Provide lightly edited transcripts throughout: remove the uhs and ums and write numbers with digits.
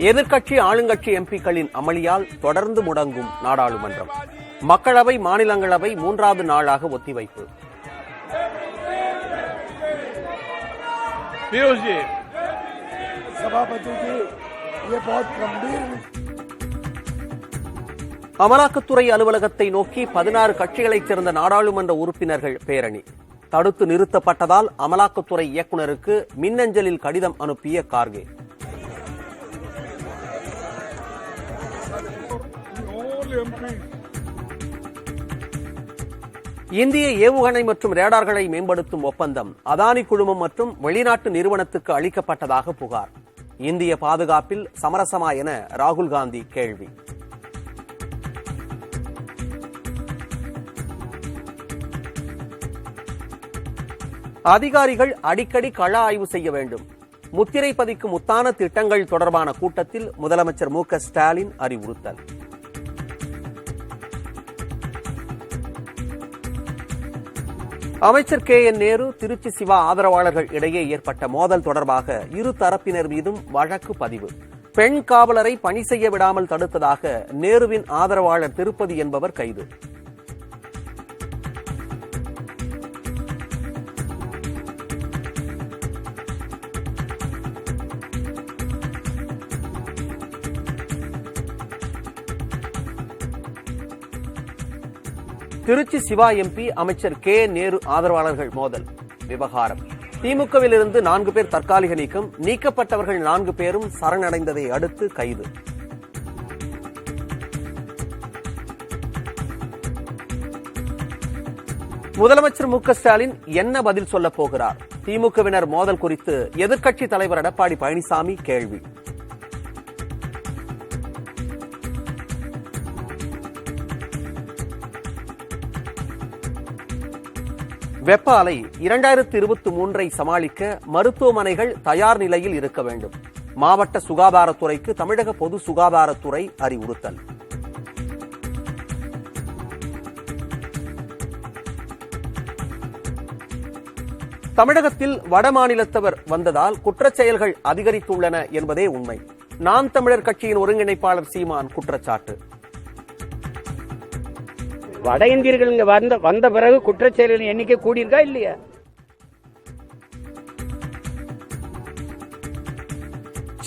எதிர்க்கட்சி ஆளுங்கட்சி எம்பிக்களின் அமளியால் தொடர்ந்து முடங்கும் நாடாளுமன்றம். மக்களவை மாநிலங்களவை 3வது நாளாக ஒத்திவைப்பு. அமலாக்கத்துறை அலுவலகத்தை நோக்கி 16 கட்சிகளைச் சேர்ந்த நாடாளுமன்ற உறுப்பினர்கள் பேரணி. தடுத்து நிறுத்தப்பட்டதால் அமலாக்கத்துறை இயக்குநருக்கு மின்னஞ்சலில் கடிதம் அனுப்பிய கார்கே. இந்திய ஏவுகணை மற்றும் ரேடார்களை மேம்படுத்தும் ஒப்பந்தம் அதானி குழுமம் மற்றும் வெளிநாட்டு நிறுவனத்துக்கு அளிக்கப்பட்டதாக புகார். இந்திய பாதுகாப்பில் சமரசமா என ராகுல் காந்தி கேள்வி. அதிகாரிகள் அடிக்கடி கள ஆய்வு செய்ய வேண்டும். முத்திரை பதிக்கும் முத்தான திட்டங்கள் தொடர்பான கூட்டத்தில் முதலமைச்சர் மு க ஸ்டாலின் அறிவுறுத்தல். அமைச்சர் கே என் நேரு, திருச்சி சிவா ஆதரவாளர்கள் இடையே ஏற்பட்ட மோதல் தொடர்பாக இரு தரப்பினர் மீதும் வழக்கு பதிவு. பெண் காவலரை பணி செய்ய விடாமல் தடுத்ததாக நேருவின் ஆதரவாளர் திருப்பதி என்பவர் கைது. திருச்சி சிவா எம்பி அமைச்சர் கே நேரு ஆதரவாளர்கள் மோதல் விவகாரம். திமுகவில் இருந்து 4 பேர் தற்காலிக நீக்கம். நீக்கப்பட்டவர்கள் 4 பேரும் சரணடைந்ததை அடுத்து கைது. முதலமைச்சர் மு க ஸ்டாலின் என்ன பதில் சொல்லப் போகிறார்? திமுகவினர் மோதல் குறித்து எதிர்க்கட்சி தலைவர் எடப்பாடி பழனிசாமி கேள்வி. வெப்ப அலை 2023 சமாளிக்க மருத்துவமனைகள் தயார் நிலையில் இருக்க வேண்டும். மாவட்ட சுகாதாரத்துறைக்கு தமிழக பொது சுகாதாரத்துறை அறிவுறுத்தல். தமிழகத்தில் வடமாநிலத்தவர் வந்ததால் குற்றச்செயல்கள் அதிகரித்துள்ளன என்பதே உண்மை. நாம் தமிழர் கட்சியின் ஒருங்கிணைப்பாளர் சீமான் குற்றச்சாட்டு. வட இந்தியர்கள் இங்க வந்த பிறகு குற்றச்செயல்களின் எண்ணிக்கை கூடியிருக்கா இல்லையா?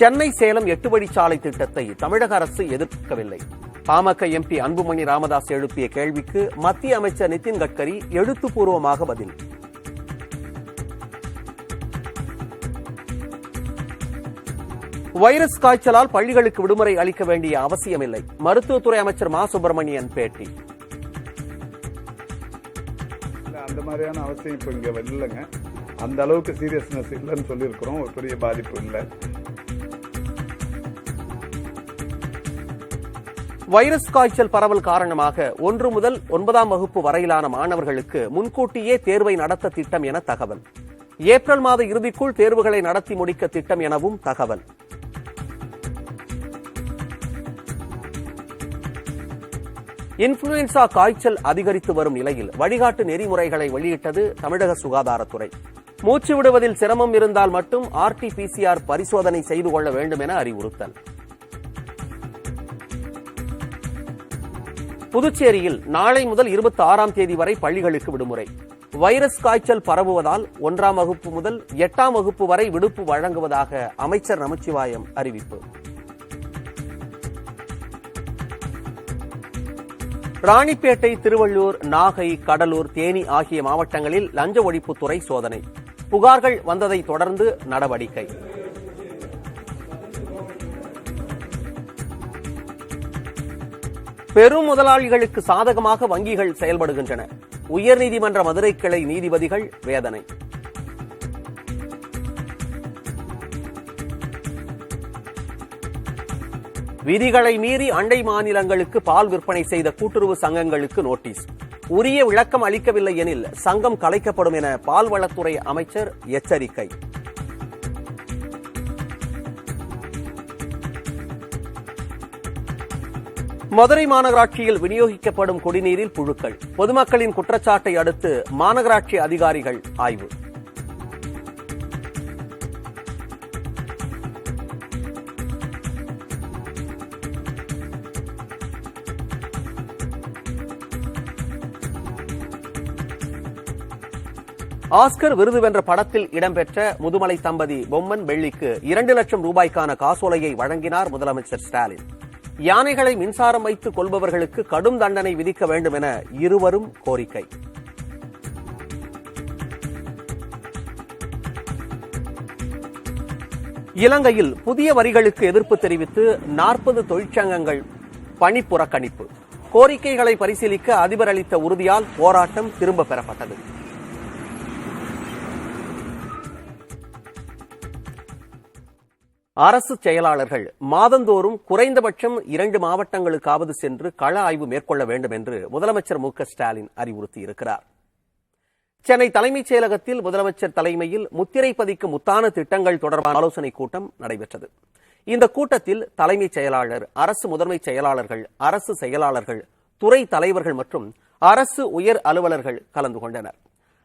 சென்னை சேலம் 8 வழிச்சாலை திட்டத்தை தமிழக அரசு எதிர்க்கவில்லை. பாமக எம்பி அன்புமணி ராமதாஸ் எழுப்பிய கேள்விக்கு மத்திய அமைச்சர் நிதின் கட்கரி எழுத்துப்பூர்வமாக பதில். வைரஸ் காய்ச்சலால் பள்ளிகளுக்கு விடுமுறை அளிக்க வேண்டிய அவசியமில்லை. மருத்துவத்துறை அமைச்சர் மா சுப்பிரமணியன் பேட்டி. அந்த மாதிரியான அவசியம் இப்ப இங்க இல்லைங்க. அந்த அளவுக்கு சீரியஸ்னஸ் இல்லைன்னு சொல்லியிருக்கிறோம். ஒரு பெரிய பாதிப்பு இல்லை. வைரஸ் காய்ச்சல் பரவல் காரணமாக 1 முதல் 9ஆம் வகுப்பு வரையிலான மாணவர்களுக்கு முன்கூட்டியே தேர்வை நடத்த திட்டம் என தகவல். ஏப்ரல் மாத இறுதிக்குள் தேர்வுகளை நடத்தி முடிக்க திட்டம் எனவும் தகவல். இன்ஃபுளுவன்சா காய்ச்சல் அதிகரித்து வரும் நிலையில் வழிகாட்டு நெறிமுறைகளை வெளியிட்டது தமிழக சுகாதாரத்துறை. மூச்சு விடுவதில் சிரமம் இருந்தால் மட்டும் RT-PCR பரிசோதனை செய்து கொள்ள வேண்டும் என அறிவுறுத்தல். புதுச்சேரியில் நாளை முதல் 26ஆம் தேதி வரை பள்ளிகளுக்கு விடுமுறை. வைரஸ் காய்ச்சல் பரவுவதால் 1ஆம் வகுப்பு முதல் 8ஆம் வகுப்பு வரை விடுப்பு வழங்குவதாக அமைச்சர் நமச்சிவாயம் அறிவிப்பு. ராணிப்பேட்டை, திருவள்ளூர், நாகை, கடலூர், தேனி ஆகிய மாவட்டங்களில் லஞ்ச ஒழிப்புத்துறை சோதனை. புகார்கள் வந்ததை தொடர்ந்து நடவடிக்கை. பெரும் முதலாளிகளுக்கு சாதகமாக வங்கிகள் செயல்படுகின்றன. உயர்நீதிமன்ற மதுரை கிளை நீதிபதிகள் வேதனை. விதிகளை மீறி அண்டை மாநிலங்களுக்கு பால் விற்பனை செய்த கூட்டுறவு சங்கங்களுக்கு நோட்டீஸ். உரிய விளக்கம் அளிக்கவில்லை எனில் சங்கம் கலைக்கப்படும் என பால்வளத்துறை அமைச்சர் எச்சரிக்கை. மதுரை மாநகராட்சியில் விநியோகிக்கப்படும் குடிநீரில் புழுக்கள். பொதுமக்களின் குற்றச்சாட்டை அடுத்து மாநகராட்சி அதிகாரிகள் ஆய்வு. ஆஸ்கர் விருது வென்ற படத்தில் இடம்பெற்ற முதுமலை தம்பதி பொம்மன் வெள்ளிக்கு 2 லட்சம் ரூபாய்க்கான காசோலையை வழங்கினார் முதலமைச்சர் ஸ்டாலின். யானைகளை மின்சாரம் வைத்து கொள்பவர்களுக்கு கடும் தண்டனை விதிக்க வேண்டும் என இருவரும் கோரிக்கை. இலங்கையில் புதிய வரிகளுக்கு எதிர்ப்பு தெரிவித்து 40 தொழிற்சங்கங்கள் பணி புறக்கணிப்பு. கோரிக்கைகளை பரிசீலிக்க அதிபர் அளித்த உறுதியால் போராட்டம் திரும்ப பெறப்பட்டது. அரசு செயலாளர்கள் மாதந்தோறும் குறைந்தபட்சம் 2 மாவட்டங்களுக்காவது சென்று கள ஆய்வு மேற்கொள்ள வேண்டும் என்று முதலமைச்சர் மு.க.ஸ்டாலின் அறிவுறுத்தியிருக்கிறார். சென்னை தலைமைச் செயலகத்தில் முதலமைச்சர் தலைமையில் முத்திரை பதிக்கும் முத்தான திட்டங்கள் தொடர்பான ஆலோசனைக் கூட்டம் நடைபெற்றது. இந்த கூட்டத்தில் தலைமைச் செயலாளர், அரசு முதன்மைச் செயலாளர்கள், அரசு செயலாளர்கள், துறை தலைவர்கள் மற்றும் அரசு உயர் அலுவலர்கள் கலந்து கொண்டனர்.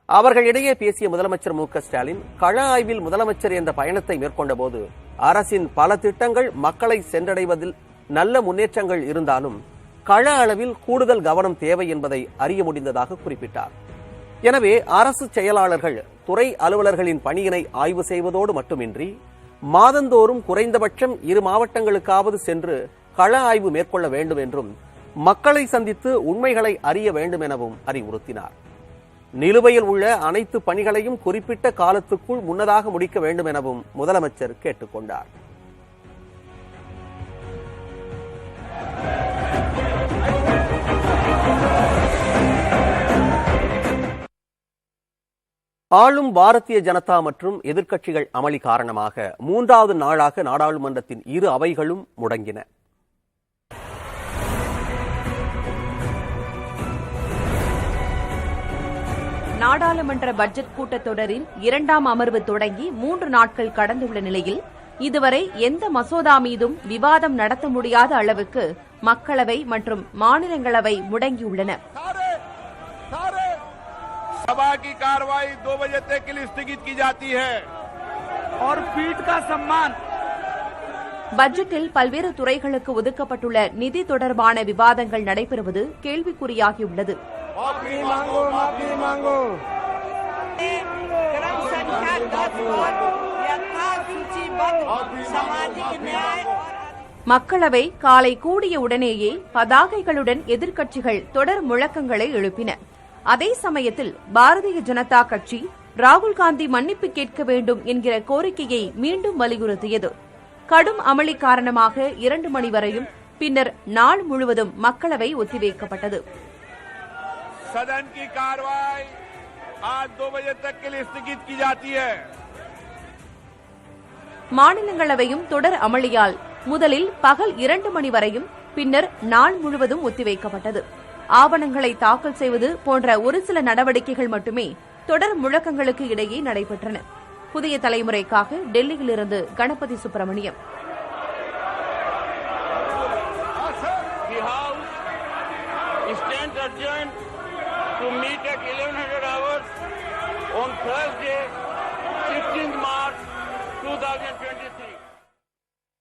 அவர்களிடையே பேசிய முதலமைச்சர் மு.க.ஸ்டாலின் கள ஆய்வில் முதலமைச்சர் என்ற பயணத்தை மேற்கொண்டபோது அரசின் பல திட்டங்கள் மக்களை சென்றடைவதில் நல்ல முன்னேற்றங்கள் இருந்தாலும் கள அளவில் கூடுதல் கவனம் தேவை என்பதை அறிய முடிந்ததாக குறிப்பிட்டார். எனவே அரசு செயலாளர்கள், துறை அலுவலர்களின் பணியினை ஆய்வு செய்வதோடு மட்டுமின்றி மாதந்தோறும் குறைந்தபட்சம் 2 மாவட்டங்களுக்காவது சென்று கள ஆய்வு மேற்கொள்ள வேண்டும் என்றும் மக்களை சந்தித்து உண்மைகளை அறிய வேண்டும் எனவும் அறிவுறுத்தினார். நிலுவையில் உள்ள அனைத்து பணிகளையும் குறிப்பிட்ட காலத்துக்குள் முன்னதாக முடிக்க வேண்டும் எனவும் முதலமைச்சர் கேட்டுக் கொண்டார். ஆளும் பாரதிய ஜனதா மற்றும் எதிர்க்கட்சிகள் அமளி காரணமாக 3வது நாளாக நாடாளுமன்றத்தின் 2 அவைகளும் முடங்கின. நாடாளுமன்ற பட்ஜெட் கூட்டத்தொடரின் 2ஆம் அமர்வு தொடங்கி 3 நாட்கள் கடந்துள்ள நிலையில் இதுவரை எந்த மசோதா மீதும் விவாதம் நடத்த முடியாத அளவுக்கு மக்களவை மற்றும் மாநிலங்களவை முடங்கியுள்ளன. सभा की कार्रवाई 2 बजे तक के लिए स्थगित की जाती है और पीठ का सम्मान. பட்ஜெட்டில் பல்வேறு துறைகளுக்கு ஒதுக்கப்பட்டுள்ள நிதி தொடர்பான விவாதங்கள் நடைபெறுவது கேள்விக்குறியாகியுள்ளது. மக்களவை காலை கூடிய உடனேயே பதாகைகளுடன் எதிர்க்கட்சிகள் தொடர் முழக்கங்களை எழுப்பின. அதே சமயத்தில் பாரதிய ஜனதா கட்சி ராகுல் காந்தி மன்னிப்பு கேட்க வேண்டும் என்கிற கோரிக்கையை மீண்டும் வலியுறுத்தியது. கடும் அமளி காரணமாக 2 மணி வரையும் பின்னர் நாள் முழுவதும் மக்களவை ஒத்திவைக்கப்பட்டது. सदन की कार्रवाई आज 2 बजे तक के लिए स्थगित की जाती है. மாநிலங்களவையும் தொடர் அமளியால் முதலில் பகல் 2 மணி வரையும் பின்னர் நாள் முழுவதும் ஒத்திவைக்கப்பட்டது. ஆவணங்களை தாக்கல் செய்வது போன்ற ஒரு சில நடவடிக்கைகள் மட்டுமே தொடர் முழக்கங்களுக்கு இடையே நடைபெற்றன. புதிய தலைமுறைக்காக டெல்லியிலிருந்து கணபதி சுப்பிரமணியம்.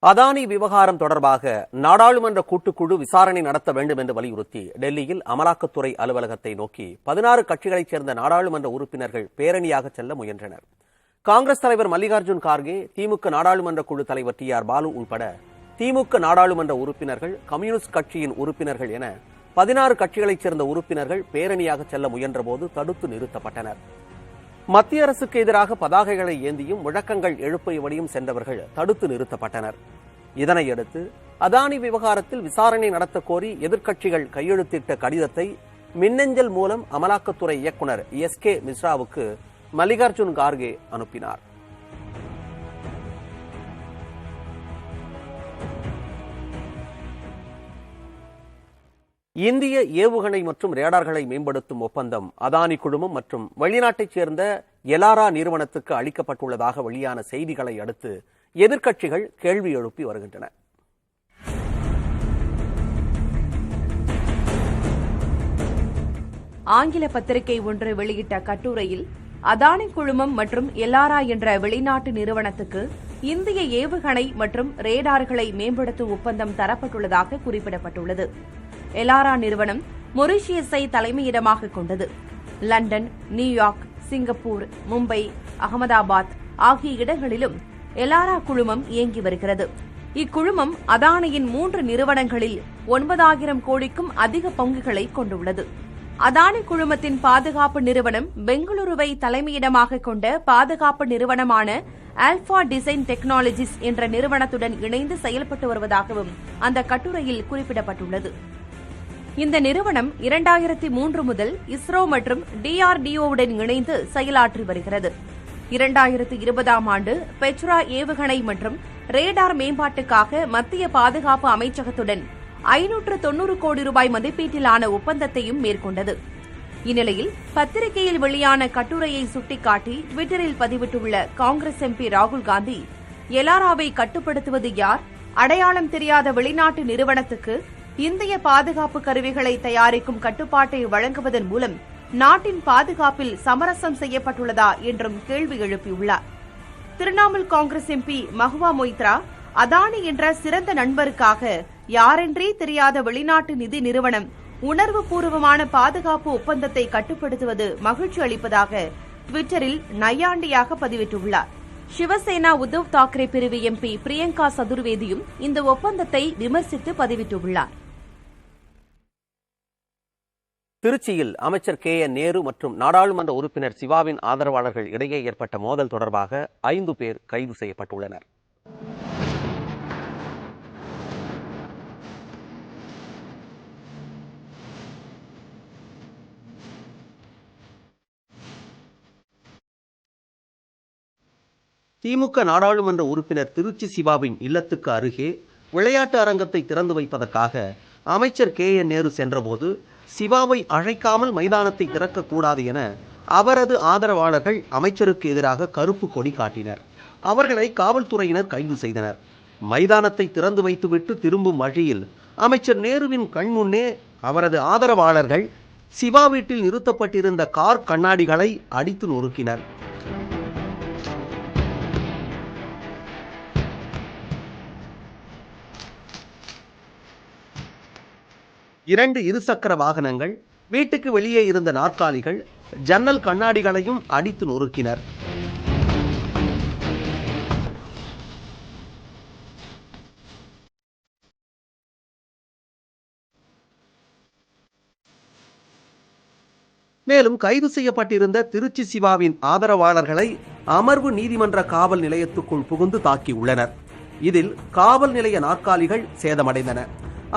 அதானி விவகாரம் தொடர்பாக நாடாளுமன்ற கூட்டுக்குழு விசாரணை நடத்த வேண்டும் என்று வலியுறுத்தி டெல்லியில் அமலாக்கத்துறை அலுவலகத்தை நோக்கி 16 கட்சிகளைச் சேர்ந்த நாடாளுமன்ற உறுப்பினர்கள் பேரணியாக செல்ல முயன்றனர். காங்கிரஸ் தலைவர் மல்லிகார்ஜுன் கார்கே, திமுக நாடாளுமன்ற குழு தலைவர் TR பாலு உள்பட திமுக நாடாளுமன்ற உறுப்பினர்கள், கம்யூனிஸ்ட் கட்சியின் உறுப்பினர்கள் என 16 கட்சிகளைச் சேர்ந்த உறுப்பினர்கள் பேரணியாக செல்ல முயன்றபோது தடுத்து நிறுத்தப்பட்டனர். மத்திய அரசுக்கு எதிராக பதாகைகளை ஏந்தியும் முழக்கங்கள் எழுப்பியபடியும் சென்றவர்கள் தடுத்து நிறுத்தப்பட்டனர். இதனையடுத்து அதானி விவகாரத்தில் விசாரணை நடத்த கோரி எதிர்க்கட்சிகள் கையெழுத்திட்ட கடிதத்தை மின்னஞ்சல் மூலம் அமலாக்கத்துறை இயக்குநர் SK மிஸ்ராவுக்கு மல்லிகார்ஜுன் கார்கே அனுப்பினார். இந்திய ஏவுகணை மற்றும் ரேடார்களை மேம்படுத்தும் ஒப்பந்தம் அதானி குழுமம் மற்றும் வெளிநாட்டைச் சேர்ந்த எலாரா நிறுவனத்துக்கு அளிக்கப்பட்டுள்ளதாக வெளியான செய்திகளை அடுத்து எதிர்க்கட்சிகள் கேள்வி எழுப்பி வருகின்றன. ஆங்கில பத்திரிகை ஒன்று வெளியிட்ட கட்டுரையில் அதானி குழுமம் மற்றும் எலாரா என்ற வெளிநாட்டு நிறுவனத்துக்கு இந்திய ஏவுகணை மற்றும் ரேடார்களை மேம்படுத்தும் ஒப்பந்தம் தரப்பட்டுள்ளதாக குறிப்பிடப்பட்டுள்ளது. எலாரா நிறுவனம் மொரீஷியஸை தலைமையிடமாக கொண்டது. London, New York, Singapore, Mumbai, Ahmedabad ஆகிய இடங்களிலும் எலாரா குழுமம் இயங்கி வருகிறது. இக்குழுமம் அதானியின் 3 நிறுவனங்களில் 9,000 கோடிக்கும் அதிக பங்குகளை கொண்டுள்ளது. அதானி குழுமத்தின் பாதுகாப்பு நிறுவனம் பெங்களூருவை தலைமையிடமாக கொண்ட பாதுகாப்பு நிறுவனமான ஆல்பா டிசைன் டெக்னாலஜிஸ் என்ற நிறுவனத்துடன் இணைந்து செயல்பட்டு வருவதாகவும் அந்த கட்டுரையில் குறிப்பிடப்பட்டுள்ளது. இந்த நிறுவனம் 2003 முதல் இஸ்ரோ மற்றும் DRDOவுடன் இணைந்து செயலாற்றி வருகிறது. 2020ஆம் ஆண்டு பெட்ரா ஏவுகணை மற்றும் ரேடார் மேம்பாட்டுக்காக மத்திய பாதுகாப்பு அமைச்சகத்துடன் 590 கோடி ரூபாய் மதிப்பீட்டிலான ஒப்பந்தத்தையும் மேற்கொண்டது. இந்நிலையில் பத்திரிகையில் வெளியான கட்டுரையை சுட்டிக்காட்டி டுவிட்டரில் பதிவிட்டுள்ள காங்கிரஸ் MP ராகுல் காந்தி, எலாராவை கட்டுப்படுத்துவது யார்? அடையாளம் தெரியாத வெளிநாட்டு நிறுவனத்துக்கு இந்திய பாதுகாப்பு கருவிகளை தயாரிக்கும் கட்டுப்பாட்டை வழங்குவதன் மூலம் நாட்டின் பாதுகாப்பில் சமரசம் செய்யப்பட்டுள்ளதா என்றும் கேள்வி எழுப்பியுள்ளார். திரிணாமுல் காங்கிரஸ் MP மஹுவா மொய்த்ரா, அதானி என்ற சிறந்த நண்பருக்காக யாரென்றே தெரியாத வெளிநாட்டு நிதி நிறுவனம் உணர்வுபூர்வமான பாதுகாப்பு ஒப்பந்தத்தை கட்டுப்படுத்துவது மகிழ்ச்சி அளிப்பதாக டுவிட்டரில் நையாண்டியாக பதிவிட்டுள்ளார். சிவசேனா உத்தவ் தாக்கரே பிரிவு MP பிரியங்கா சதுர்வேதியும் இந்த ஒப்பந்தத்தை விமர்சித்து பதிவிட்டுள்ளார். திருச்சியில் அமைச்சர் KN நேரு மற்றும் நாடாளுமன்ற உறுப்பினர் சிவாவின் ஆதரவாளர்கள் இடையே ஏற்பட்ட மோதல் தொடர்பாக 5 பேர் கைது செய்யப்பட்டுள்ளனர். திமுக நாடாளுமன்ற உறுப்பினர் திருச்சி சிவாவின் இல்லத்துக்கு அருகே விளையாட்டு அரங்கத்தை திறந்து வைப்பதற்காக அமைச்சர் KN நேரு சென்றபோது சிவாவை அழைக்காமல் மைதானத்தை திறக்கக்கூடாது என அவரது ஆதரவாளர்கள் அமைச்சருக்கு எதிராக கருப்பு கொடி காட்டினர். அவர்களை காவல்துறையினர் கைது செய்தனர். மைதானத்தை திறந்து வைத்துவிட்டு திரும்பும் வழியில் அமைச்சர் நேருவின் கண்முன்னே அவரது ஆதரவாளர்கள் சிவா வீட்டில் நிறுத்தப்பட்டிருந்த கார் கண்ணாடிகளை அடித்து நொறுக்கினர். இரண்டு இருசக்கர வாகனங்கள், வீட்டுக்கு வெளியே இருந்த நாற்காலிகள், ஜன்னல் கண்ணாடிகளையும் அடித்து நொறுக்கினர். மேலும் கைது செய்யப்பட்டிருந்த திருச்சி சிவாவின் ஆதரவாளர்களை அமர்வு நீதிமன்ற காவல் நிலையத்துக்குள் புகுந்து தாக்கியுள்ளனர். இதில் காவல் நிலைய நாற்காலிகள் சேதமடைந்தன.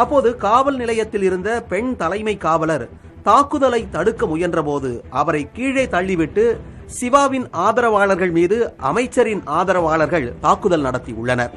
அப்போது காவல் நிலையத்தில் இருந்த பெண் தலைமை காவலர் தாக்குதலை தடுக்க முயன்றபோது அவரை கீழே தள்ளிவிட்டு சிவாவின் ஆதரவாளர்கள் மீது அமைச்சரின் ஆதரவாளர்கள் தாக்குதல் நடத்தியுள்ளனர்.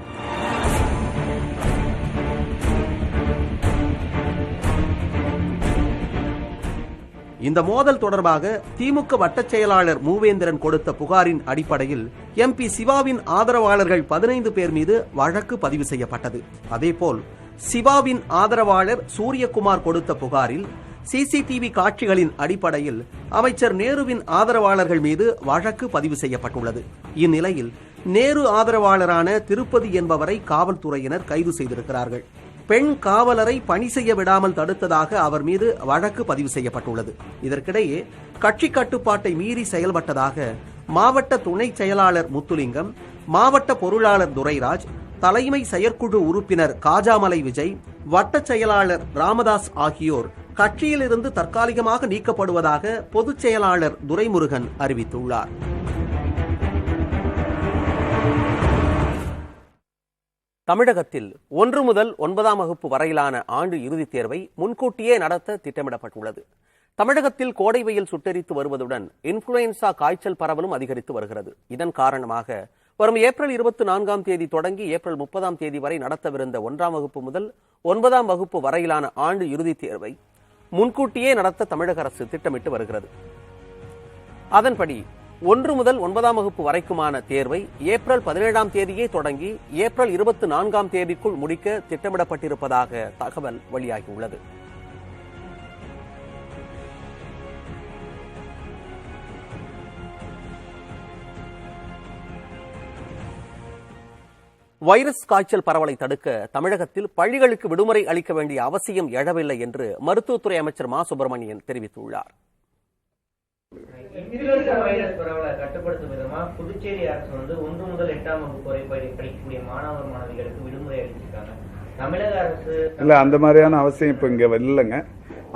இந்த மோதல் தொடர்பாக திமுக வட்டச் செயலாளர் மூவேந்திரன் கொடுத்த புகாரின் அடிப்படையில் MP சிவாவின் ஆதரவாளர்கள் 15 பேர் மீது வழக்கு பதிவு செய்யப்பட்டது. அதேபோல் சிவாவின் ஆதரவாளர் சூரியகுமார் கொடுத்த புகாரில் CCTV காட்சிகளின் அடிப்படையில் அமைச்சர் நேருவின் ஆதரவாளர்கள் மீது வழக்கு பதிவு செய்யப்பட்டுள்ளது. இந்நிலையில் நேரு ஆதரவாளரான திருப்பதி என்பவரை காவல்துறையினர் கைது செய்திருக்கிறார்கள். பெண் காவலரை பணி செய்ய விடாமல் தடுத்ததாக அவர் மீது வழக்கு பதிவு செய்யப்பட்டுள்ளது. இதற்கிடையே கட்சி கட்டுப்பாட்டை மீறி செயல்பட்டதாக மாவட்ட துணை செயலாளர் முத்துலிங்கம், மாவட்ட பொருளாளர் துரைராஜ், தலைமை செயற்குழு உறுப்பினர் காஜாமலை விஜய், வட்ட செயலாளர் ராமதாஸ் ஆகியோர் கட்சியிலிருந்து தற்காலிகமாக நீக்கப்படுவதாக பொதுச் செயலாளர் துரைமுருகன் அறிவித்துள்ளார். தமிழகத்தில் 1 முதல் 9ஆம் வகுப்பு வரையிலான ஆண்டு இறுதித் தேர்வை முன்கூட்டியே நடத்த திட்டமிடப்பட்டுள்ளது. தமிழகத்தில் கோடை வெயில் சுட்டெரித்து வருவதுடன் இன்ஃபுளுன்சா காய்ச்சல் பரவலும் அதிகரித்து வருகிறது. இதன் காரணமாக வரும் ஏப்ரல் 24ஆம் தேதி தொடங்கி ஏப்ரல் 30ஆம் தேதி வரை நடத்தவிருந்த 1ஆம் வகுப்பு முதல் 9ஆம் வகுப்பு வரையிலான ஆண்டு இறுதித் தேர்வை முன்கூட்டியே நடத்த தமிழக அரசு திட்டமிட்டு வருகிறது. அதன்படி 1 முதல் 9ஆம் வகுப்பு வரைக்குமான தேர்வை ஏப்ரல் 17ஆம் தேதியே தொடங்கி ஏப்ரல் 24ஆம் தேதிக்குள் முடிக்க திட்டமிடப்பட்டிருப்பதாக தகவல் வெளியாகியுள்ளது. வைரஸ் காய்ச்சல் பரவலை தடுக்க தமிழகத்தில் பள்ளிகளுக்கு விடுமுறை அளிக்க வேண்டிய அவசியம் எழவில்லை என்று மருத்துவத்துறை அமைச்சர் மா சுப்பிரமணியன் தெரிவித்துள்ளார். இன்ஃப்ளூயன்சா வைரஸ் பரவலை கட்டுப்படுத்தும் விதமா புதுச்சேரி அரசு 1 முதல் 8ஆம் வகுப்பு வரை படிக்கக்கூடிய மாணவர் மாணவிகளுக்கு விடுமுறை அளிச்சிருக்காங்க. தமிழக அரசு இல்ல அந்த மாதிரியான அவசியம் இப்ப இங்க இல்லைங்க.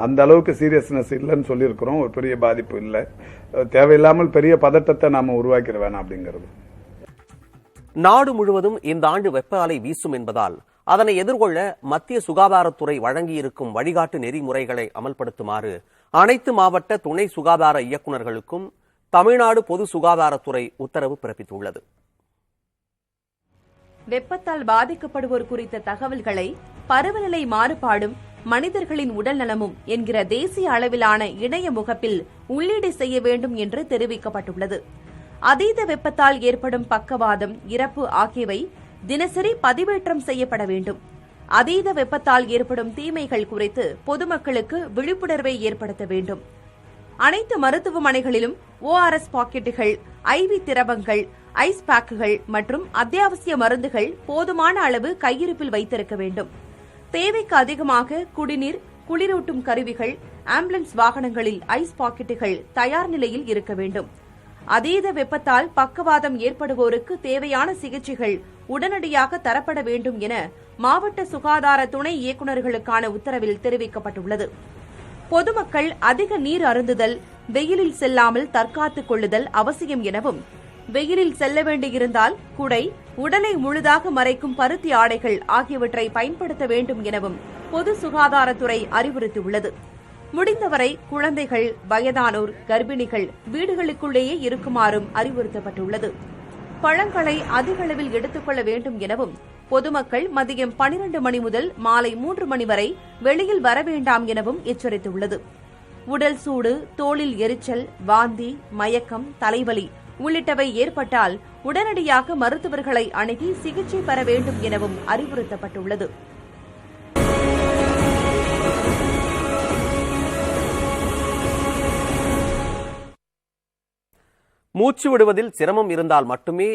அந்த அளவுக்கு சீரியஸ்னஸ் இல்லைன்னு சொல்லியிருக்கிறோம். ஒரு பெரிய பாதிப்பு இல்லை. தேவையில்லாமல் பெரிய பதட்டத்தை நாம உருவாக்கிட வேணாம் அப்படிங்கிறது. நாடு முழுவதும் இந்த ஆண்டு வெப்ப அலை வீசும் என்பதால் அதனை எதிர்கொள்ள மத்திய சுகாதாரத்துறை வழங்கியிருக்கும் வழிகாட்டு நெறிமுறைகளை அமல்படுத்துமாறு அனைத்து மாவட்ட துணை சுகாதார இயக்குநர்களுக்கும் தமிழ்நாடு பொது சுகாதாரத்துறை உத்தரவு பிறப்பித்துள்ளது. வெப்பத்தால் பாதிக்கப்படுவோர் குறித்த தகவல்களை பருவநிலை மாறுபாடும் மனிதர்களின் உடல் நலமும் என்கிற தேசிய அளவிலான இணைய முகப்பில் உள்ளீடு செய்ய வேண்டும் என்று தெரிவிக்கப்பட்டுள்ளது. அதீத வெப்பத்தால் ஏற்படும் பக்கவாதம், இறப்பு ஆகியவை தினசரி பதிவேற்றம் செய்யப்பட வேண்டும். அதீத வெப்பத்தால் ஏற்படும் தீமைகள் குறித்து பொதுமக்களுக்கு விழிப்புணர்வை ஏற்படுத்த வேண்டும். அனைத்து மருத்துவமனைகளிலும் ORS பாக்கெட்டுகள், IV திரவங்கள், ஐஸ் பேக்குகள் மற்றும் அத்தியாவசிய மருந்துகள் போதுமான அளவு கையிருப்பில் வைத்திருக்க வேண்டும். தேவைக்கு அதிகமாக குடிநீர், குளிரூட்டும் கருவிகள், ஆம்புலன்ஸ் வாகனங்களில் ஐஸ் பாக்கெட்டுகள் தயார் நிலையில் இருக்க வேண்டும். அதீத வெப்பத்தால் பக்கவாதம் ஏற்படுவோருக்கு தேவையான சிகிச்சைகள் உடனடியாக தரப்பட வேண்டும் என மாவட்ட சுகாதார துணை இயக்குநர்களுக்கான உத்தரவில் தெரிவிக்கப்பட்டுள்ளது. பொதுமக்கள் அதிக நீர் அருந்துதல், வெயிலில் செல்லாமல் தற்காத்துக் கொள்ளுதல் அவசியம் எனவும், வெயிலில் செல்ல வேண்டியிருந்தால் குடை, உடலை முழுதாக மறைக்கும் பருத்தி ஆடைகள் ஆகியவற்றை பயன்படுத்த வேண்டும் எனவும் பொது சுகாதாரத்துறை அறிவுறுத்தியுள்ளது. முடிந்தவரை குழந்தைகள், வயதானோர், கர்ப்பிணிகள் வீடுகளுக்குள்ளேயே இருக்குமாறும் அறிவுறுத்தப்பட்டுள்ளது. பழங்களை அதிக அளவில் எடுத்துக்கொள்ள வேண்டும் எனவும், பொதுமக்கள் மதியம் 12 மணி முதல் மாலை 3 மணி வரை வெளியில் வர வேண்டாம் எனவும் எச்சரித்துள்ளது. உடல் சூடு, தோலில் எரிச்சல், வாந்தி, மயக்கம், தலைவலி உள்ளிட்டவை ஏற்பட்டால் உடனடியாக மருத்துவர்களை அணுகி சிகிச்சை பெற வேண்டும் எனவும் அறிவுறுத்தப்பட்டுள்ளது. மூச்சு விடுவதில் சிரமம் இருந்தால் மட்டுமே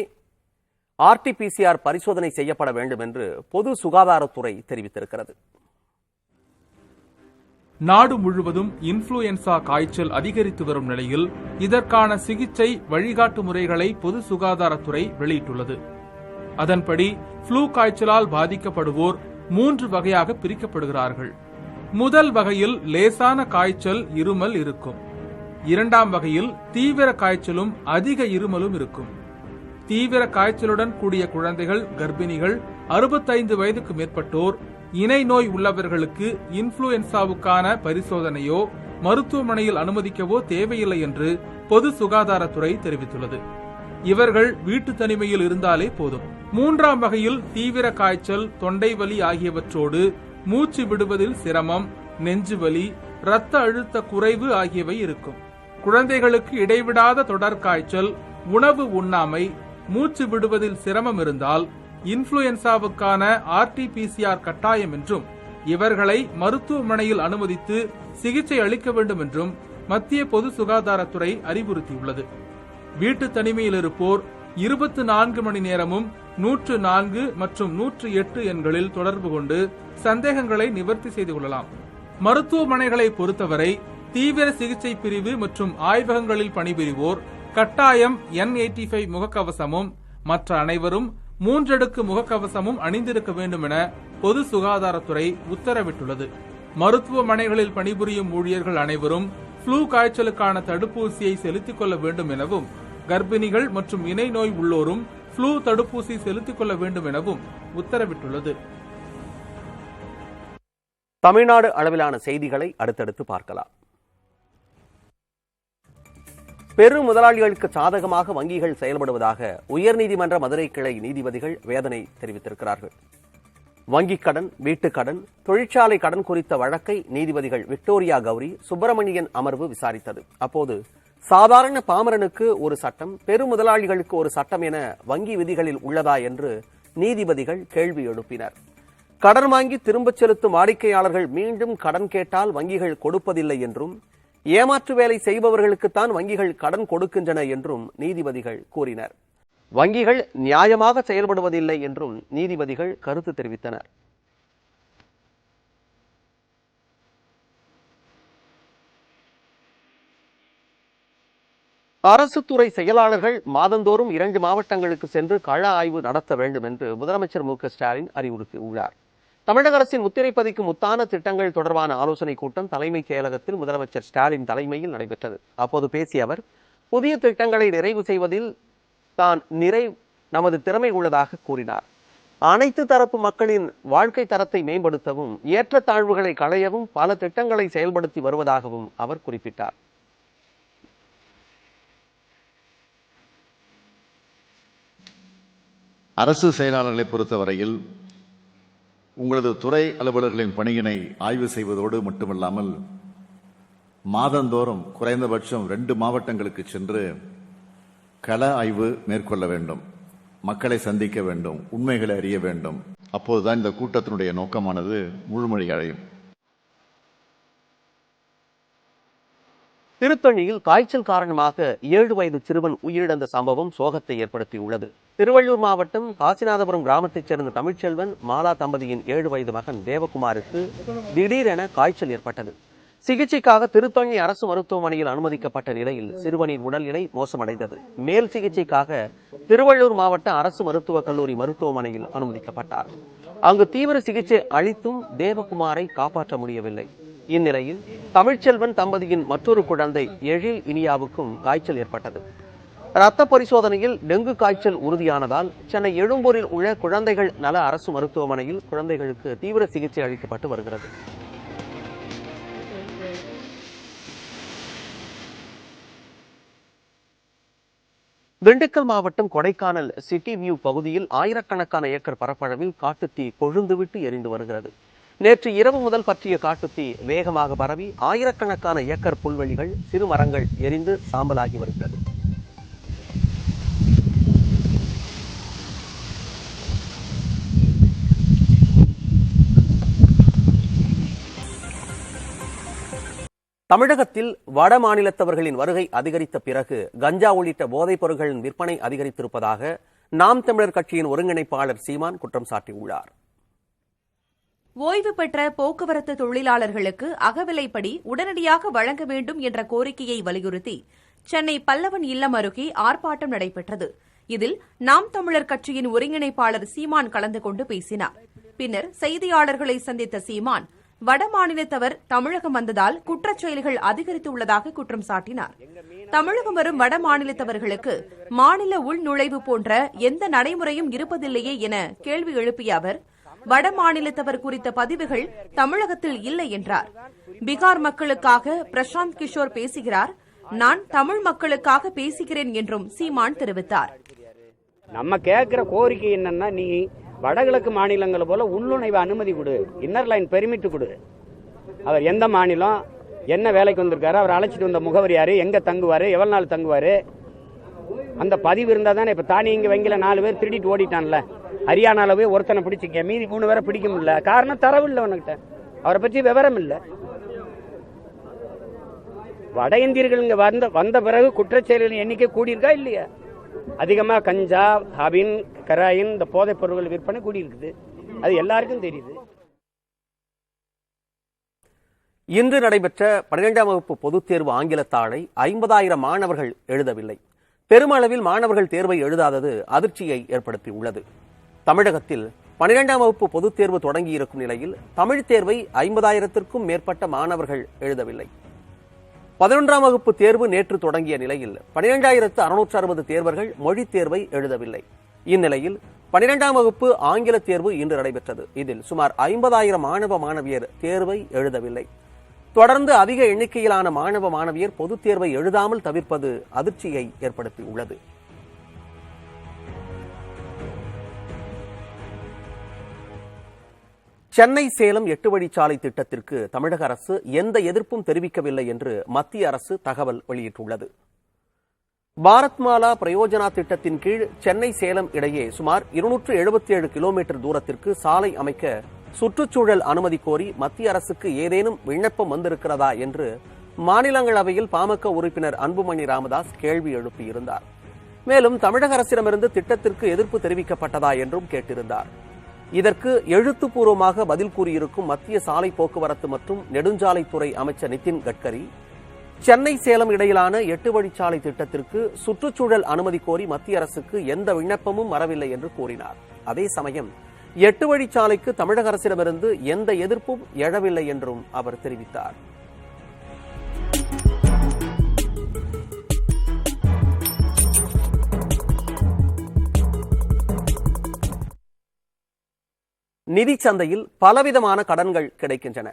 RT-PCR பரிசோதனை செய்யப்பட வேண்டும் என்று பொது சுகாதாரத்துறை தெரிவித்திருக்கிறது. நாடு முழுவதும் இன்ஃப்ளூயன்சா காய்ச்சல் அதிகரித்து வரும் நிலையில் இதற்கான சிகிச்சை வழிகாட்டு முறைகளை பொது சுகாதாரத்துறை வெளியிட்டுள்ளது. அதன்படி ஃப்ளூ காய்ச்சலால் பாதிக்கப்படுவோர் 3 வகையாக பிரிக்கப்படுகிறார்கள். முதல் வகையில் லேசான காய்ச்சல், இருமல் இருக்கும். 2ஆம் வகையில் தீவிர காய்ச்சலும் அதிக இருமலும் இருக்கும். தீவிர காய்ச்சலுடன் கூடிய குழந்தைகள், கர்ப்பிணிகள், 65 வயதுக்கு மேற்பட்டோர், இணை நோய் உள்ளவர்களுக்கு இன்ஃப்ளூயன்சாவுக்கான பரிசோதனையோ மருத்துவமனையில் அனுமதிக்கவோ தேவையில்லை என்று பொது சுகாதாரத்துறை தெரிவித்துள்ளது. இவர்கள் வீட்டு தனிமையில் இருந்தாலே போதும். 3ஆம் வகையில் தீவிர காய்ச்சல், தொண்டை வலி ஆகியவற்றோடு மூச்சு விடுவதில் சிரமம், நெஞ்சுவலி, இரத்த அழுத்த குறைவு ஆகியவை இருக்கும். குழந்தைகளுக்கு இடைவிடாத தொடர் காய்ச்சல், உணவு உண்ணாமை, மூச்சு விடுவதில் சிரமம் இருந்தால் இன்ஃப்ளூயன்சாவுக்கான RT-PCR கட்டாயம் என்றும், இவர்களை மருத்துவமனையில் அனுமதித்து சிகிச்சை அளிக்க வேண்டும் என்றும் மத்திய பொது சுகாதாரத்துறை அறிவுறுத்தியுள்ளது. வீட்டு தனிமையில் இருப்போர் 24 மணி நேரமும் 104 மற்றும் 108 எண்களில் தொடர்பு கொண்டு சந்தேகங்களை நிவர்த்தி செய்து கொள்ளலாம். மருத்துவமனைகளை பொறுத்தவரை தீவிர சிகிச்சை பிரிவு மற்றும் ஆய்வகங்களில் பணிபுரிவோர் கட்டாயம் N95 முகக்கவசமும் மற்ற அனைவரும் 3 அடுக்கு முகக்கவசமும் அணிந்திருக்க வேண்டும் என பொது சுகாதாரத்துறை உத்தரவிட்டுள்ளது. மருத்துவமனைகளில் பணிபுரியும் ஊழியர்கள் அனைவரும் ஃப்ளூ காய்ச்சலுக்கான தடுப்பூசியை செலுத்திக் கொள்ள வேண்டும் எனவும், கர்ப்பிணிகள் மற்றும் இணை நோய் உள்ளோரும் ஃப்ளூ தடுப்பூசி செலுத்திக் கொள்ள வேண்டும் எனவும் உத்தரவிட்டுள்ளது. தமிழ்நாடு அளவிலான செய்திகளை அடுத்தடுத்து பார்க்கலாம். பெரு முதலாளிகளுக்கு சாதகமாக வங்கிகள் செயல்படுவதாக உயர்நீதிமன்ற மதுரை கிளை நீதிபதிகள் வேதனை தெரிவித்திருக்கிறார்கள். வங்கிக் கடன், வீட்டுக்கடன், தொழிற்சாலை கடன் குறித்த வழக்கை நீதிபதிகள் விக்டோரியா கௌரி, சுப்பிரமணியன் அமர்வு விசாரித்தது. அப்போது சாதாரண பாமரனுக்கு ஒரு சட்டம், பெரு முதலாளிகளுக்கு ஒரு சட்டம் என வங்கி விதிகளில் உள்ளதா என்று நீதிபதிகள் கேள்வி எழுப்பினர். கடன் வாங்கி திரும்பச் செலுத்தும் வாடிக்கையாளர்கள் மீண்டும் கடன் கேட்டால் வங்கிகள் கொடுப்பதில்லை என்றும், ஏமாற்று வேலை செய்பவர்களுக்குத்தான் வங்கிகள் கடன் கொடுக்கின்றன என்றும் நீதிபதிகள் கூறினர். வங்கிகள் நியாயமாக செயல்படுவதில்லை என்றும் நீதிபதிகள் கருத்து தெரிவித்தனர். அரசு துறை செயலாளர்கள் மாதந்தோறும் 2 மாவட்டங்களுக்கு சென்று கள ஆய்வு நடத்த வேண்டும் என்று முதலமைச்சர் மு க ஸ்டாலின் அறிவுறுத்தியுள்ளார். தமிழக அரசின் முத்திரை பதிக்கும் முத்தான திட்டங்கள் தொடர்பான ஆலோசனைக் கூட்டம் தலைமைச் செயலகத்தில் முதலமைச்சர் ஸ்டாலின் தலைமையில் நடைபெற்றது. அப்போது பேசிய அவர், புதிய திட்டங்களை நிறைவு செய்வதில் தான் நமது திறமை உள்ளதாக கூறினார். அனைத்து தரப்பு மக்களின் வாழ்க்கை தரத்தை மேம்படுத்தவும் ஏற்றத்தாழ்வுகளை களையவும் பல திட்டங்களை செயல்படுத்தி வருவதாகவும் அவர் குறிப்பிட்டார். அரசு செயலாளர்களை பொறுத்தவரையில் உங்களது துறை அலுவலர்களின் பணியினை ஆய்வு செய்வதோடு மட்டுமல்லாமல் மாதந்தோறும் குறைந்தபட்சம் 2 மாவட்டங்களுக்கு சென்று கள ஆய்வு மேற்கொள்ள வேண்டும். மக்களை சந்திக்க வேண்டும், உண்மைகளை அறிய வேண்டும். அப்போதுதான் இந்த கூட்டத்தினுடைய நோக்கமானது முழுமொழி அடையும். திருத்தணியில் காய்ச்சல் காரணமாக 7 வயது சிறுவன் உயிரிழந்த சம்பவம் சோகத்தை ஏற்படுத்தியுள்ளது. திருவள்ளூர் மாவட்டம் காசிநாதபுரம் கிராமத்தைச் சேர்ந்த தமிழ்ச்செல்வன் மாலா தம்பதியின் 7 வயது மகன் தேவகுமாருக்கு திடீரென காய்ச்சல் ஏற்பட்டது. சிகிச்சைக்காக திருத்தணி அரசு மருத்துவமனையில் அனுமதிக்கப்பட்ட நிலையில் சிறுவனின் உடல்நிலை மோசமடைந்தது. மேல் சிகிச்சைக்காக திருவள்ளூர் மாவட்ட அரசு மருத்துவக் கல்லூரி மருத்துவமனையில் அனுமதிக்கப்பட்டார். அங்கு தீவிர சிகிச்சை அளித்தும் தேவகுமாரை காப்பாற்ற முடியவில்லை. இந்நிலையில் தமிழ்ச்செல்வன் தம்பதியின் மற்றொரு குழந்தை எழில் இனியாவுக்கும் காய்ச்சல் ஏற்பட்டது. இரத்த பரிசோதனையில் டெங்கு காய்ச்சல் உறுதியானதால் சென்னை எழும்பூரில் உள்ள குழந்தைகள் நல அரசு மருத்துவமனையில் குழந்தைகளுக்கு தீவிர சிகிச்சை அளிக்கப்பட்டு வருகிறது. திண்டுக்கல் மாவட்டம் கொடைக்கானல் சிட்டி வியூ பகுதியில் ஆயிரக்கணக்கான ஏக்கர் பரப்பளவில் காட்டுத்தீ கொழுந்துவிட்டு எரிந்து வருகிறது. நேற்று இரவு முதல் பற்றிய காட்டுத்தீ வேகமாக பரவி ஆயிரக்கணக்கான ஏக்கர் புல்வெளிகள், சிறு மரங்கள் எரிந்து சாம்பலாகி வருகிறது. தமிழகத்தில் வட மாநிலத்தவர்களின் வருகை அதிகரித்த பிறகு கஞ்சா உள்ளிட்ட போதைப் பொருட்களின் விற்பனை அதிகரித்திருப்பதாக நாம் தமிழர் கட்சியின் ஒருங்கிணைப்பாளர் சீமான் குற்றம் சாட்டியுள்ளார். ஓய்வு பெற்ற போக்குவரத்து தொழிலாளர்களுக்கு அகவிலைப்படி உடனடியாக வழங்க வேண்டும் என்ற கோரிக்கையை வலியுறுத்தி சென்னை பல்லவன் இல்லம் அருகே ஆர்ப்பாட்டம் நடைபெற்றது. இதில் நாம் தமிழர் கட்சியின் ஒருங்கிணைப்பாளர் சீமான் கலந்து கொண்டு பேசினார். பின்னர் செய்தியாளர்களை சந்தித்த சீமான், வட மாநிலத்தவர் தமிழகம் வந்ததால் குற்றச் செயல்கள் அதிகரித்துள்ளதாக குற்றம் சாட்டினார். தமிழகம் வரும் வட மாநிலத்தவர்களுக்கு மாநில உள்நுழைவு போன்ற எந்த நடைமுறையும் இருப்பதில்லையே என கேள்வி எழுப்பிய அவர், வட மாநிலத்தவர் குறித்த பதிவுகள் தமிழகத்தில் இல்லை என்றார். பீகார் மக்களுக்காக பிரசாந்த் கிஷோர் பேசுகிறார், நான் தமிழ் மக்களுக்காக பேசுகிறேன் என்றும் சீமான் தெரிவித்தார். நம்ம கேட்கிற கோரிக்கை என்னன்னா, நீ வடகிழக்கு மாநிலங்களை போல உள்நுழைவு அனுமதி கொடு, இன்னர் லைன் பெர்மிட் கொடு. அவர் எந்த மாநிலம், என்ன வேலைக்கு வந்திருக்காரு, அவர் அழைச்சிட்டு வந்த முகவர் யாரு, எங்க தங்குவாரு, எவ்வளவு நாள் தங்குவாரு, அந்த பதிவு இருந்தா தானே. இப்ப தானியங்கி வங்கியில 4 பேர் திருடிட்டு ஓடிட்டான்ல, ஹரியானால போய் ஒருத்தனை பிடிச்சிக்க, மீதி 3 பேரை பிடிக்க முடியல. காரணம் தரவு இல்லை உனக்கிட்ட, அவரை பற்றி விவரம் இல்லை. வட இந்தியர்கள் இங்க வந்த பிறகு குற்றச்செயல்களின் எண்ணிக்கை கூடியிருக்கா இல்லையா? அதிகமா கஞ்சா, ஹபின், கராயின், இந்த போதைப் பொருட்கள் விற்பனை கூடியிருக்குது. அது எல்லாருக்கும் தெரியுது. இன்று நடைபெற்ற 12ஆம் வகுப்பு பொதுத் தேர்வு ஆங்கிலத்தாளை 50,000 மாணவர்கள் எழுதவில்லை. பெருமளவில் மாணவர்கள் தேர்வை எழுதாதது அதிர்ச்சியை ஏற்படுத்தியுள்ளது. தமிழகத்தில் 12ஆம் வகுப்பு பொதுத் தேர்வு தொடங்கியிருக்கும் நிலையில் தமிழ் தேர்வை 50,000த்திற்கும் மேற்பட்ட மாணவர்கள் எழுதவில்லை. 11ஆம் வகுப்பு தேர்வு நேற்று தொடங்கிய நிலையில் 12,660 தேர்வர்கள் மொழித் தேர்வை எழுதவில்லை. இந்நிலையில் 12ஆம் வகுப்பு ஆங்கில தேர்வு இன்று நடைபெற்றது. இதில் சுமார் 50,000 மாணவ மாணவியர் தேர்வை எழுதவில்லை. தொடர்ந்து அதிக எண்ணிக்கையிலான மாணவ மாணவியர் பொதுத் தேர்வை எழுதாமல் தவிர்ப்பது அதிர்ச்சியை ஏற்படுத்தியுள்ளது. சென்னை சேலம் 8 வழிச்சாலை திட்டத்திற்கு தமிழக அரசு எந்த எதிர்ப்பும் தெரிவிக்கவில்லை என்று மத்திய அரசு தகவல் வெளியிட்டுள்ளது. பாரத்மாலா பிரயோஜனா திட்டத்தின் கீழ் சென்னை சேலம் இடையே சுமார் 277 கிலோமீட்டர் தூரத்திற்கு சாலை அமைக்க சுற்றுச்சூழல் அனுமதி கோரி மத்திய அரசுக்கு ஏதேனும் விண்ணப்பம் வந்திருக்கிறதா என்று மாநிலங்களவையில் பாமக உறுப்பினர் அன்புமணி ராமதாஸ் கேள்வி எழுப்பியிருந்தார். மேலும் தமிழக அரசிடமிருந்து திட்டத்திற்கு எதிர்ப்பு தெரிவிக்கப்பட்டதா என்றும் கேட்டிருந்தார். இதற்கு எழுத்துப்பூர்வமாக பதில் கூறியிருக்கும் மத்திய சாலை போக்குவரத்து மற்றும் நெடுஞ்சாலைத்துறை அமைச்சர் நிதின் கட்கரி, சென்னை சேலம் இடையிலான 8 வழிச்சாலை திட்டத்திற்கு சுற்றுச்சூழல் அனுமதி கோரி மத்திய அரசுக்கு எந்த விண்ணப்பமும் வரவில்லை என்று கூறினார். அதே சமயம் 8 வழிச்சாலைக்கு தமிழக அரசிடமிருந்து எந்த எதிர்ப்பும் எழவில்லை என்றும் அவர் தெரிவித்தார். நிதி சந்தையில் பலவிதமான கடன்கள் கிடைக்கின்றன.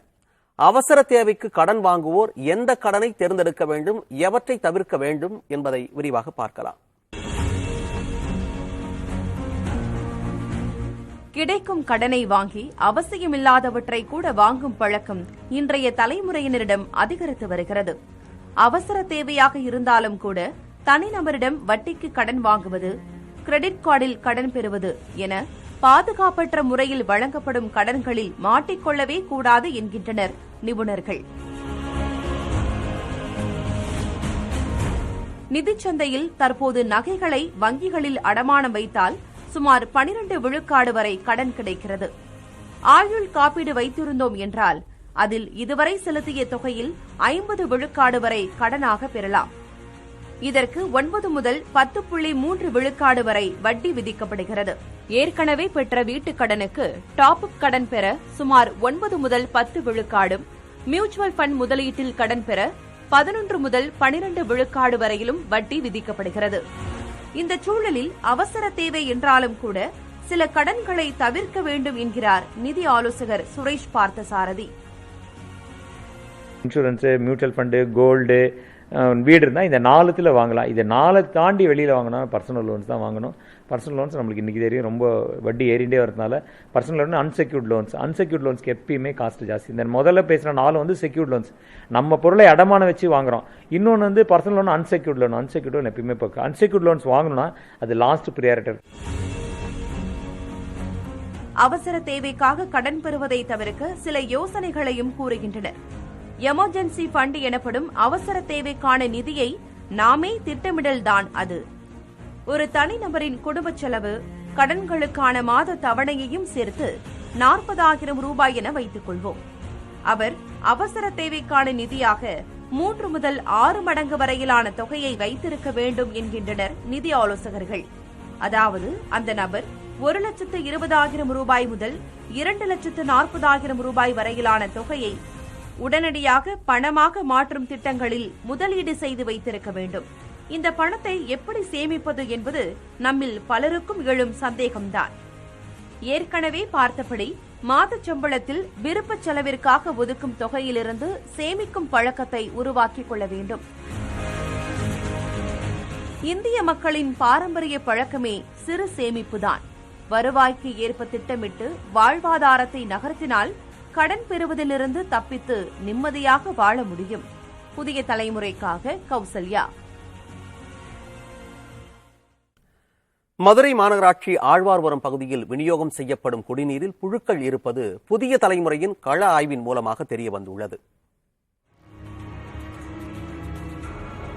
அவசர தேவைக்கு கடன் வாங்குவோர் எந்த கடனை தேர்ந்தெடுக்க வேண்டும், எவற்றை தவிர்க்க வேண்டும் என்பதை விரிவாக பார்க்கலாம். கிடைக்கும் கடனை வாங்கி அவசியமில்லாதவற்றை கூட வாங்கும் பழக்கம் இன்றைய தலைமுறையினரிடம் அதிகரித்து வருகிறது. அவசர தேவையாக இருந்தாலும் கூட தனிநபரிடம் வட்டிக்கு கடன் வாங்குவது, கிரெடிட் கார்டில் கடன் பெறுவது என பாதுகாப்பற்ற முறையில் வழங்கப்படும் கடன்களில் மாட்டிக்கொள்ளவே கூடாது என்கின்றனர் நிபுணர்கள். நிதிச்சந்தையில் தற்போது நகைகளை வங்கிகளில் அடமானம் வைத்தால் சுமார் 12 விழுக்காடு வரை கடன் கிடைக்கிறது. ஆயுள் காப்பீடு வைத்திருந்தோம் என்றால் அதில் இதுவரை செலுத்திய தொகையில் 50 விழுக்காடு வரை கடனாக பெறலாம். இதற்கு 9 முதல் 10.3 விழுக்காடு வரை வட்டி விதிக்கப்படுகிறது. ஏற்கனவே பெற்ற வீட்டுக் கடனுக்கு டாப் அப் கடன் பெற சுமார் 9 முதல் 10 விழுக்காடும், மியூச்சுவல் ஃபண்ட் முதலீட்டில் கடன் பெற 11 முதல் 12 விழுக்காடு வரையிலும் வட்டி விதிக்கப்படுகிறது. இந்த சூழலில் அவசர தேவை என்றாலும் கூட சில கடன்களை தவிர்க்க வேண்டும் என்கிறார் நிதி ஆலோசகர் Suresh Parthasarathy. Insurance, mutual fund, gold, வீடு இருந்தால் இந்த 4 வாங்கலாம். இதை 4 தாண்டி வெளியில் வாங்கினா பர்சனல் லோன்ஸ் தான் வாங்கணும். பர்சனல் லோன்ஸ் நம்மளுக்கு இன்றைக்கி தெரியும் ரொம்ப வட்டி ஏறிண்டே வரதுனால பர்சனல் லோன் அன்செக்யூர்ட் லோன்ஸ்க்கு எப்பயுமே காஸ்ட் ஜாஸ்தி. இந்த முதல்ல பேசுகிற 4 வந்து செக்யூர்ட் லோன்ஸ், நம்ம பொருளை அடமான வச்சு வாங்குறோம். இன்னொன்று வந்து பர்சனல் லோன் அன்செக்யூர்ட் லோன் எப்பயுமே இப்போ அன்செக்யூர்ட் லோன்ஸ் வாங்கணும்னா அது லாஸ்ட் ப்ரியாரிட்டி. அவசர தேவைக்காக கடன் பெறுவதை தவிர்க்க சில யோசனைகளையும் கூறுகின்றனர். எமர்ஜென்சி ஃபண்ட் எனப்படும் அவசர தேவைக்கான நிதியை நாமே திட்டமிடல்தான் அது. ஒரு தனிநபரின் குடும்ப செலவு, கடன்களுக்கான மாத தவணையையும் சேர்த்து 40,000 ரூபாய் என வைத்துக் கொள்வோம். அவர் அவசர தேவைக்கான நிதியாக 3 முதல் 6 மடங்கு வரையிலான தொகையை வைத்திருக்க வேண்டும் என்கின்றனர் நிதி ஆலோசகர்கள். அதாவது அந்த நபர் 1,20,000 ரூபாய் முதல் 2,40,000 ரூபாய் வரையிலான தொகையை உடனடியாக பணமாக மாற்றும் திட்டங்களில் முதலீடு செய்து வைத்திருக்க வேண்டும். இந்த பணத்தை எப்படி சேமிப்பது என்பது நம்மில் பலருக்கும் எழும் சந்தேகம்தான். ஏற்கனவே பார்த்தபடி மாத சம்பளத்தில் விருப்ப செலவிற்காக ஒதுக்கும் தொகையிலிருந்து சேமிக்கும் பழக்கத்தை உருவாக்கிக் கொள்ள வேண்டும். இந்திய மக்களின் பாரம்பரிய பழக்கமே சிறு சேமிப்புதான். வருவாய்க்கு ஏற்ப திட்டமிட்டு வாழ்வாதாரத்தை நகர்த்தினால் கடன் பெறுவதிலிருந்து தப்பித்து நிம்மதியாக வாழ முடியும். புதிய தலைமுறைக்காக கௌசல்யா. மதுரை மாநகராட்சி ஆழ்வார்புரம் பகுதியில் விநியோகம் செய்யப்படும் குடிநீரில் புழுக்கள் இருப்பது புதிய தலைமுறையின் கள ஆய்வின் மூலமாக தெரியவந்துள்ளது.